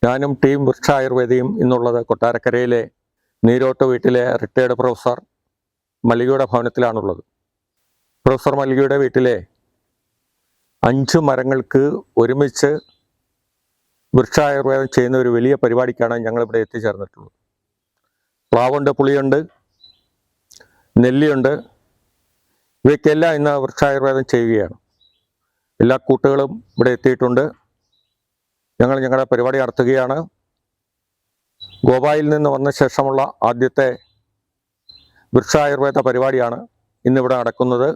ഞാനും ടീം വൃക്ഷ ആയുർവേദയും ഇന്നുള്ളത് കൊട്ടാരക്കരയിലെ നീരോട്ട് വീട്ടിലെ റിട്ടയർഡ് പ്രൊഫസർ മല്ലികയുടെ ഭവനത്തിലാണുള്ളത്. പ്രൊഫസർ മല്ലികയുടെ വീട്ടിലെ 5 മരങ്ങൾക്ക് ഒരുമിച്ച് വൃക്ഷ ആയുർവേദം ചെയ്യുന്ന ഒരു വലിയ പരിപാടിക്കാണ് ഞങ്ങളിവിടെ എത്തിച്ചേർന്നിട്ടുള്ളത്. പ്ലാവുണ്ട്, പുളിയുണ്ട്, നെല്ലിയുണ്ട്, ഇവയ്ക്കെല്ലാം ഇന്ന് വൃക്ഷ ആയുർവേദം ചെയ്യുകയാണ്. എല്ലാ കൂട്ടുകളും ഇവിടെ എത്തിയിട്ടുണ്ട്. ഞങ്ങളുടെ പരിപാടി നടത്തുകയാണ്. ഗോവായിൽ നിന്ന് വന്ന ശേഷമുള്ള ആദ്യത്തെ വൃക്ഷ ആയുർവേദ പരിപാടിയാണ് ഇന്നിവിടെ നടക്കുന്നത്.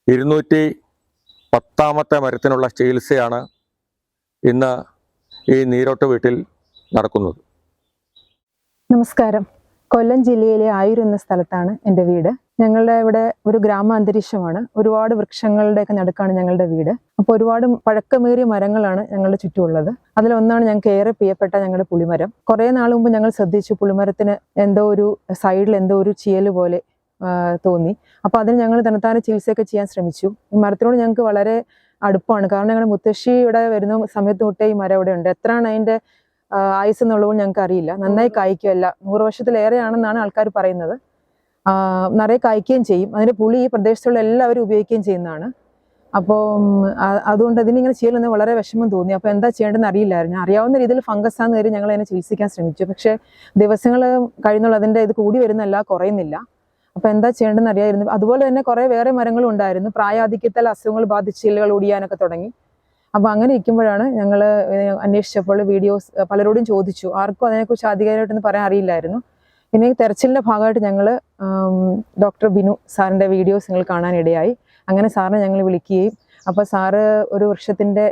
210ാമത്തെ മരത്തിനുള്ള ചികിത്സയാണ് ഇന്ന് ഈ നീരോട്ട് വീട്ടിൽ നടക്കുന്നത്. നമസ്കാരം. കൊല്ലം ജില്ലയിലെ ആയൂർ എന്ന സ്ഥലത്താണ് എൻ്റെ വീട്. ഞങ്ങളുടെ ഇവിടെ ഒരു ഗ്രാമാന്തരീക്ഷമാണ്. ഒരുപാട് വൃക്ഷങ്ങളുടെയൊക്കെ നടുക്കാണ് ഞങ്ങളുടെ വീട്. അപ്പോൾ ഒരുപാട് പഴക്കമേറിയ മരങ്ങളാണ് ഞങ്ങളുടെ ചുറ്റുമുള്ളത്. അതിലൊന്നാണ് ഞങ്ങൾക്ക് ഏറെ പ്രിയപ്പെട്ട ഞങ്ങളുടെ പുളിമരം. കുറേ നാൾ മുമ്പ് ഞങ്ങൾ ശ്രദ്ധിച്ചു, പുളിമരത്തിന് എന്തോ ഒരു സൈഡിൽ എന്തോ ഒരു ചീയല് പോലെ തോന്നി. അപ്പോൾ അതിന് ഞങ്ങൾ തനത്താന ചികിത്സയൊക്കെ ചെയ്യാൻ ശ്രമിച്ചു. ഈ മരത്തിനോട് ഞങ്ങൾക്ക് വളരെ അടുപ്പാണ്. കാരണം ഞങ്ങളുടെ മുത്തശ്ശിയുടെ വരുന്ന സമയത്ത് തൊട്ടേ ഈ മരം ഇവിടെ ഉണ്ട്. എത്രയാണ് അതിൻ്റെ ആയുസ് എന്നുള്ളത് ഞങ്ങൾക്ക് അറിയില്ല. നന്നായി കായ്ക്കുമല്ല, 100 വർഷത്തിലേറെയാണെന്നാണ് ആൾക്കാർ പറയുന്നത്. നിറയെ കായ്ക്കുകയും ചെയ്യും. അതിൻ്റെ പുളി ഈ പ്രദേശത്തുള്ള എല്ലാവരും ഉപയോഗിക്കുകയും ചെയ്യുന്നതാണ്. അപ്പോൾ അതുകൊണ്ട് അതിനിങ്ങനെ ചെയ്യലെന്ന് വളരെ വിഷമം തോന്നി. അപ്പോൾ എന്താ ചെയ്യേണ്ടതെന്ന് അറിയില്ലായിരുന്നു. അറിയാവുന്ന രീതിയിൽ ഫംഗസാന്ന് കയറി ഞങ്ങൾ അതിനെ ചികിത്സിക്കാൻ ശ്രമിച്ചു. പക്ഷേ ദിവസങ്ങൾ കഴിയുന്നുള്ള അതിൻ്റെ ഇത് കൂടി വരുന്നല്ല, കുറയുന്നില്ല. അപ്പോൾ എന്താ ചെയ്യേണ്ടതെന്ന് അറിയാമായിരുന്നു. അതുപോലെ തന്നെ കുറേ വേറെ മരങ്ങളും ഉണ്ടായിരുന്നു. പ്രായാധിക്യത്താൽ അസുഖങ്ങൾ ബാധിച്ച് ഇലകൾ ഒടിയാനൊക്കെ തുടങ്ങി. അപ്പോൾ അങ്ങനെ ഇരിക്കുമ്പോഴാണ് ഞങ്ങൾ അന്വേഷിച്ചപ്പോൾ വീഡിയോസ് പലരോടും ചോദിച്ചു. ആർക്കും അതിനെക്കുറിച്ച് ആധികാരികമായിട്ടൊന്നും പറയാൻ അറിയില്ലായിരുന്നു. പിന്നെ തെരച്ചിലിൻ്റെ ഭാഗമായിട്ട് ഞങ്ങൾ ഡോക്ടർ ബിനു സാറിൻ്റെ വീഡിയോസ് ഞങ്ങൾ കാണാനിടയായി. അങ്ങനെ സാറിനെ ഞങ്ങൾ വിളിക്കുകയും അപ്പോൾ സാറ് ഒരു വൃക്ഷത്തിൻ്റെ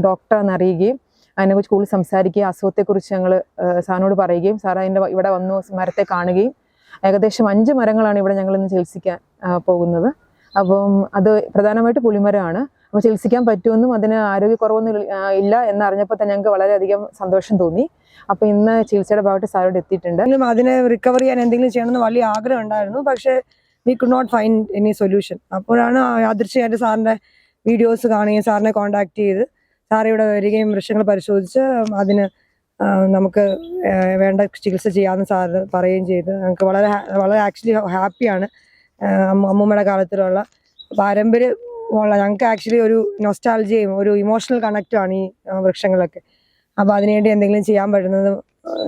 ഡോക്ടറാണെന്ന് അറിയുകയും അതിനെക്കുറിച്ച് കൂടുതൽ സംസാരിക്കുകയും അസുഖത്തെക്കുറിച്ച് ഞങ്ങൾ സാറിനോട് പറയുകയും സാർ അതിൻ്റെ ഇവിടെ വന്നു മരത്തെ കാണുകയും ഏകദേശം 5 മരങ്ങളാണ് ഇവിടെ ഞങ്ങളിന്ന് ചികിത്സിക്കാൻ പോകുന്നത്. അപ്പം അത് പ്രധാനമായിട്ട് പുളിമരമാണ്. അപ്പോൾ ചികിത്സിക്കാൻ പറ്റുമെന്നും അതിന് ആരോഗ്യക്കുറവൊന്നും ഇല്ല എന്നറിഞ്ഞപ്പോൾ തന്നെ ഞങ്ങൾക്ക് വളരെയധികം സന്തോഷം തോന്നി. അപ്പോൾ ഇന്ന് ചികിത്സയുടെ ഭാഗത്ത് സാറോട് എത്തിയിട്ടുണ്ട്. അതിനെ റിക്കവർ ചെയ്യാൻ എന്തെങ്കിലും ചെയ്യണമെന്ന് വലിയ ആഗ്രഹം ഉണ്ടായിരുന്നു. പക്ഷേ we could not find any solution. അപ്പോഴാണ് യാദൃശ്ചികമായിട്ട് സാറിൻ്റെ വീഡിയോസ് കാണുകയും സാറിനെ കോൺടാക്ട് ചെയ്ത് സാർ ഇവിടെ വരികയും വൃക്ഷങ്ങൾ പരിശോധിച്ച് അതിന് നമുക്ക് വേണ്ട ചികിത്സ ചെയ്യാമെന്ന് സാറ് പറയുകയും ചെയ്ത് ഞങ്ങൾക്ക് വളരെ ആക്ച്വലി ഹാപ്പിയാണ്. അമ്മൂമ്മയുടെ കാലത്തിലുള്ള പാരമ്പര്യമുള്ള ഞങ്ങൾക്ക് ആക്ച്വലി ഒരു നൊസ്റ്റാൾജിയയും ഒരു ഇമോഷണൽ കണക്റ്റുമാണ് ഈ വൃക്ഷങ്ങളൊക്കെ. അപ്പോൾ അതിനുവേണ്ടി എന്തെങ്കിലും ചെയ്യാൻ പറ്റുന്നത്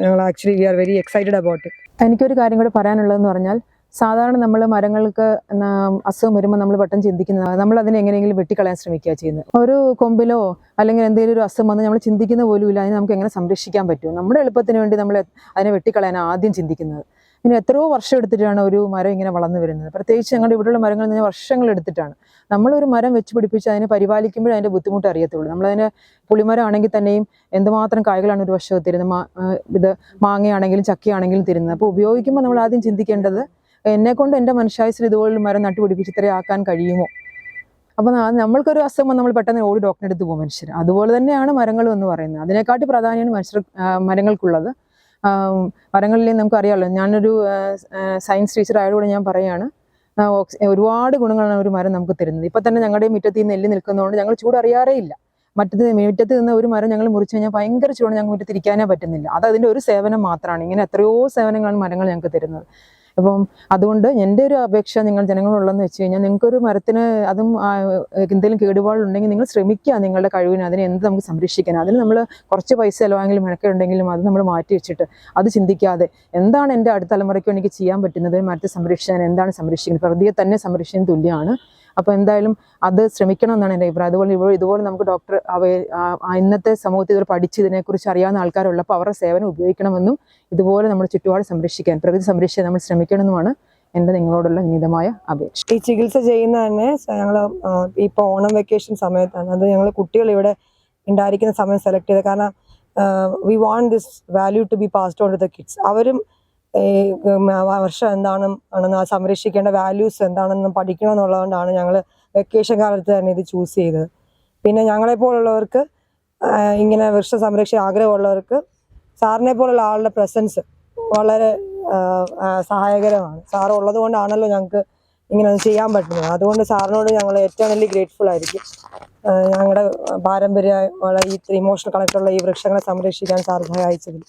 ഞങ്ങൾ actually we are very excited about it. എനിക്കൊരു കാര്യം കൂടെ പറയാനുള്ളതെന്ന് പറഞ്ഞാൽ, സാധാരണ നമ്മൾ മരങ്ങൾക്ക് അസുഖം വരുമ്പോൾ നമ്മൾ പെട്ടെന്ന് ചിന്തിക്കുന്നത് നമ്മൾ അതിനെ എങ്ങനെയെങ്കിലും വെട്ടിക്കളയാൻ ശ്രമിക്കുക ചെയ്യുന്നത്. ഒരു കൊമ്പിലോ അല്ലെങ്കിൽ എന്തെങ്കിലും ഒരു അസുഖം വന്ന് നമ്മൾ ചിന്തിക്കുന്ന പോലും ഇല്ല അതിനെ നമുക്ക് എങ്ങനെ സംരക്ഷിക്കാൻ പറ്റുമോ. നമ്മുടെ എളുപ്പത്തിന് വേണ്ടി നമ്മൾ അതിനെ വെട്ടിക്കളയാൻ ആദ്യം ചിന്തിക്കുന്നത്. ഇനി എത്രയോ വർഷം എടുത്തിട്ടാണ് ഒരു മരം ഇങ്ങനെ വളർന്നു വരുന്നത്. പ്രത്യേകിച്ച് ഞങ്ങളുടെ ഇവിടെയുള്ള മരങ്ങൾ എന്ന് പറഞ്ഞാൽ വർഷങ്ങൾ എടുത്തിട്ടാണ്. നമ്മളൊരു മരം വെച്ച് പിടിപ്പിച്ച് അതിനെ പരിപാലിക്കുമ്പോൾ അതിൻ്റെ ബുദ്ധിമുട്ട് അറിയത്തുള്ളൂ. നമ്മളതിന് പുളിമരം ആണെങ്കിൽ തന്നെയും എന്തുമാത്രം കായ്കളാണ് ഒരു വർഷം തരുന്നത്. ഇത് മാങ്ങയാണെങ്കിലും ചക്കയാണെങ്കിലും തരുന്നത്. അപ്പോൾ ഉപയോഗിക്കുമ്പോൾ നമ്മൾ ആദ്യം ചിന്തിക്കേണ്ടത് എന്നെക്കൊണ്ട് എൻ്റെ മനുഷ്യായുസ്സിൽ ഇതുപോലെ മരം നട്ടുപിടിപ്പിച്ച് ഇത്രയും ആക്കാൻ കഴിയുമോ. അപ്പോൾ നമ്മൾക്കൊരു അസുഖം നമ്മൾ പെട്ടെന്ന് ഓടി ഡോക്ടറെ അടുത്ത് പോകും മനുഷ്യർ. അതുപോലെ തന്നെയാണ് മരങ്ങളും എന്ന് പറയുന്നത്. അതിനെക്കാട്ടി പ്രാധാന്യമാണ് മരങ്ങൾക്കുള്ളത്. മരങ്ങളിൽ നമുക്കറിയാമല്ലോ, ഞാനൊരു സയൻസ് ടീച്ചർ ആയതുകൊണ്ട് ഞാൻ പറയുകയാണ്, ഒരുപാട് ഗുണങ്ങളാണ് ഒരു മരം നമുക്ക് തരുന്നത്. ഇപ്പം തന്നെ ഞങ്ങളുടെ മുറ്റത്ത് ഈ നെല്ല് നിൽക്കുന്നതുകൊണ്ട് ഞങ്ങൾ ചൂടറിയാറേ ഇല്ല. മുറ്റത്ത് നിന്ന് ഒരു മരം ഞങ്ങൾ മുറിച്ച് കഴിഞ്ഞാൽ ഭയങ്കര ചൂടാണ്, ഞങ്ങൾക്ക് മുറ്റത്തിരിക്കാനേ പറ്റുന്നില്ല. അത് അതിൻ്റെ ഒരു സേവനം മാത്രമാണ്. ഇങ്ങനെ എത്രയോ സേവനങ്ങളാണ് മരങ്ങൾ ഞങ്ങൾക്ക് തരുന്നത്. അപ്പം അതുകൊണ്ട് എൻ്റെ ഒരു അപേക്ഷ നിങ്ങൾ ജനങ്ങളുള്ളതെന്ന് വെച്ച് കഴിഞ്ഞാൽ, നിങ്ങൾക്കൊരു മരത്തിന് അതും എന്തെങ്കിലും കേടുപാടുണ്ടെങ്കിൽ നിങ്ങൾ ശ്രമിക്കുക നിങ്ങളുടെ കഴിവിന് അതിനെ എന്ത് നമുക്ക് സംരക്ഷിക്കാൻ. അതിന് നമ്മൾ കുറച്ച് പൈസ ചിലവായെങ്കിലും മെനക്കുണ്ടെങ്കിലും അത് നമ്മൾ മാറ്റി വെച്ചിട്ട് അത് ചിന്തിക്കാതെ എന്താണ് എൻ്റെ അടുത്ത തലമുറയ്ക്ക് എനിക്ക് ചെയ്യാൻ പറ്റുന്നത്, മരത്തെ സംരക്ഷിക്കാൻ എന്താണ് സംരക്ഷിക്കുന്നത്, പ്രകൃതിയെ തന്നെ സംരക്ഷിക്കാൻ തുല്യമാണ്. അപ്പോൾ എന്തായാലും അത് ശ്രമിക്കണം എന്നാണ് എൻ്റെ അഭിപ്രായം. ഇതുപോലെ നമുക്ക് ഡോക്ടർ ഇന്നത്തെ സമൂഹത്തിൽ ഇതുപോലെ പഠിച്ച് ഇതിനെക്കുറിച്ച് അറിയാവുന്ന ആൾക്കാരുള്ളപ്പോൾ അവരുടെ സേവനം ഉപയോഗിക്കണമെന്നും ഇതുപോലെ നമ്മുടെ ചുറ്റുപാട് സംരക്ഷിക്കാൻ, പ്രകൃതി സംരക്ഷിക്കാൻ നമ്മൾ ശ്രമിക്കണമെന്നുമാണ് എൻ്റെ നിങ്ങളോടുള്ള വിനീതമായ അപേക്ഷ. ഈ ചികിത്സ ചെയ്യുന്ന തന്നെ ഞങ്ങൾ ഇപ്പോൾ ഓണം വെക്കേഷൻ സമയത്താണ്. അത് ഞങ്ങൾ കുട്ടികൾ ഇവിടെ ഉണ്ടായിരിക്കുന്ന സമയം സെലക്ട് ചെയ്തത്. കാരണം we want this value to be passed on to the kids. അവരും വർഷം ആണെന്ന് സംരക്ഷിക്കേണ്ട വാല്യൂസ് എന്താണെന്ന് പഠിക്കണം എന്നുള്ളതുകൊണ്ടാണ് ഞങ്ങൾ വെക്കേഷൻ കാലത്ത് തന്നെ ഇത് ചൂസ് ചെയ്തത്. പിന്നെ ഞങ്ങളെപ്പോലുള്ളവർക്ക് ഇങ്ങനെ വൃക്ഷ സംരക്ഷണ ആഗ്രഹമുള്ളവർക്ക് സാറിനെ പോലുള്ള ആളുടെ പ്രസൻസ് വളരെ സഹായകരമാണ്. സാർ ഉള്ളത് കൊണ്ടാണല്ലോ ഞങ്ങൾക്ക് ഇങ്ങനെ ഒന്ന് ചെയ്യാൻ പറ്റുന്നത്. അതുകൊണ്ട് സാറിനോട് ഞങ്ങൾ എറ്റേണലി ഗ്രേറ്റ്ഫുൾ ആയിരിക്കും. ഞങ്ങളുടെ പാരമ്പര്യമുള്ള ഈ ഇമോഷണൽ കണക്റ്റുള്ള ഈ വൃക്ഷങ്ങളെ സംരക്ഷിക്കാൻ സാർ സഹായിച്ചതിൽ.